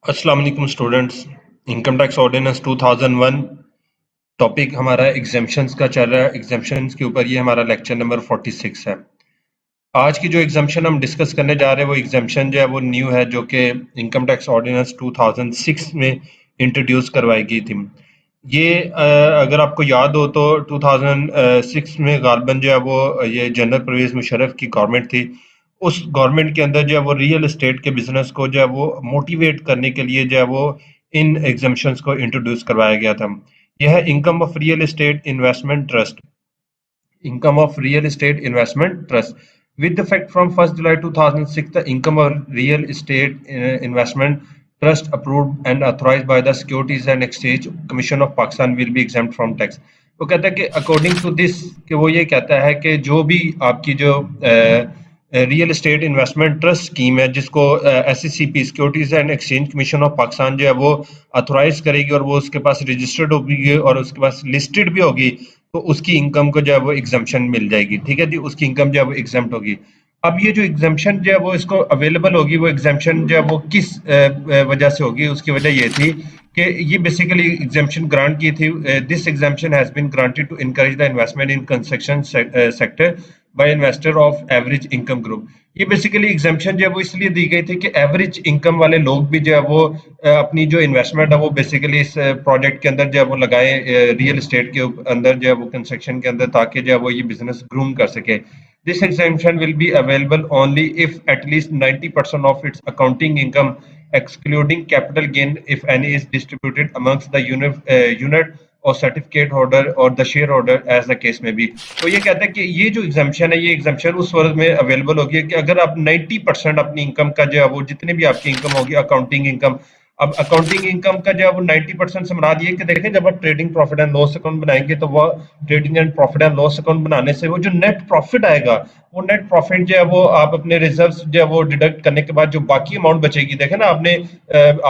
अस्सलाम वालेकुम students. Income tax ordinance 2001 topic हमारा एग्जाम्पशंस का चल रहा है। एग्जाम्पशंस के ऊपर ये हमारा लेक्चर नंबर 46 है। आज की जो एग्जाम्पशन हम डिस्कस करने जा रहे हैं वो एग्जाम्पशन जो है वो न्यू है, जो कि इनकम टैक्स ऑर्डिनेंस 2006 में इंट्रोड्यूस करवाई गई थी। ये अगर आपको याद हो तो 2006 में गालबन जो है वो ये जनरल परवेज मुशर्रफ की गवर्नमेंट थी। उस गवर्नमेंट के अंदर जो है वो रियल एस्टेट के बिजनेस को जो है वो मोटिवेट करने के लिए जो है वो इन एग्जाम्पशंस को इंट्रोड्यूस करवाया गया था। यह है income of real estate investment trust. Income of real estate investment trust. With effect from 1st July 2006, the income of real estate investment trust approved and authorized by the Securities and Exchange Commission of Pakistan will be exempt from tax. वो कहता है कि according to this कि वो ये कहता है कि जो भी आपकी जो real estate investment trust scheme है जिसको SECP securities and exchange commission of Pakistan जो है वो अथोराइज करेगी और वो उसके पास रजिस्टर्ड होगी और उसके पास लिस्टेड भी होगी, तो उसकी इनकम को जो है वो एग्जम्पशन मिल जाएगी। ठीक है जी, उसकी इनकम जो है वो एग्जम्प्ट होगी। अब ये जो एग्जम्पशन जो है वो इसको अवेलेबल होगी, वो एग्जम्पशन जो है वो किस वजह से होगी, उसकी वजह ये थी कि ये बेसिकली एग्जम्पशन ग्रांट की थी। This exemption has been granted to encourage the investment in construction sector by investor of average income group. ये बेसिकली एग्जम्पशन जो है वो इसलिए दी गई थी कि एवरेज इनकम वाले लोग भी जो है वो अपनी जो इन्वेस्टमेंट है वो बेसिकली इस प्रोजेक्ट के अंदर जो है वो लगाए, रियल एस्टेट के अंदर जो है वो कंस्ट्रक्शन के अंदर, ताकि जो है वो ये बिजनेस ग्रूम कर सके। This exemption will be available only if at least 90% of its accounting income, excluding capital gain, if any, is distributed amongst the unit or certificate holder or the shareholder as the case may be. तो ये कहता है कि ये जो exemption है, ये exemption उस वर्ष में अवेलेबल होगी कि अगर आप 90% अपनी इनकम का जो है वो जितनी भी आपकी इनकम होगी अकाउंटिंग इनकम, अब अकाउंटिंग इनकम का जो है वो 90% से मुराद ये कि देखें जब आप trading profit and loss account बनाएंगे तो वो trading and profit and loss account बनाने से वो जो नेट प्रॉफिट आएगा, वो नेट प्रॉफिट जो है वो आप अपने रिजर्व्स जो है वो डिडक्ट करने के बाद जो बाकी अमाउंट बचेगी, देखें ना आपने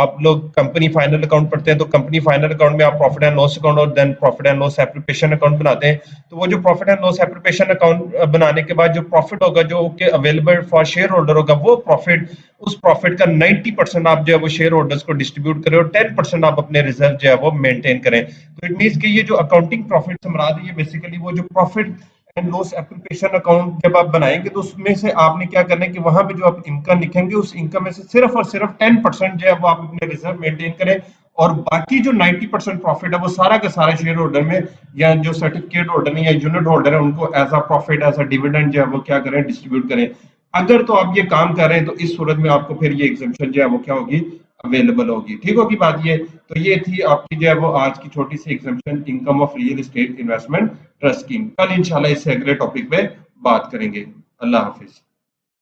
आप लोग कंपनी फाइनल अकाउंट पढ़ते हैं तो कंपनी फाइनल अकाउंट में आप प्रॉफिट एंड लॉस अकाउंट और then profit and loss application account बनाते हैं। तो वो जो profit and loss application account बनाने के बाद जो प्रॉफिट होगा जो कि अवेलेबल फॉर शेयर होल्डर होगा, वो प्रॉफिट, उस प्रॉफिट का 90% आप जो है वो शेयर होल्डर्स को डिस्ट्रीब्यूट करें और 10% आप अपने रिजर्व जो है वो मेंटेन करें। तो इट मींस कि ये जो अकाउंटिंग प्रॉफिट से मुराद है, ये बेसिकली वो जो profit and loss application account जब आप बनाएंगे तो उसमें से आपने क्या करना है कि वहां पे जो आप इनकम लिखेंगे उस इनकम में से सिर्फ और सिर्फ 10% जो है वो आप अपने रिजर्व मेंटेन करें और बाकी जो 90% प्रॉफिट है वो सारा का सारा शेयर होल्डर में या जो सर्टिफिकेट होल्डर है या यूनिट होल्डर है उनको as a profit, as a dividend जो है वो क्या करें, डिस्ट्रीब्यूट करें। अगर तो आप ये काम कर रहे हैं तो इस सूरत में आपको फिर ये एग्जम्पशन जो है वो क्या होगी, अवेलेबल होगी। ठीक होगी बात ये। तो ये थी आपकी जो है वो आज की छोटी सी exemption income of real estate investment trust scheme. कल इंशाल्लाह इससे अगले टॉपिक पे बात करेंगे। अल्लाह हाफिज।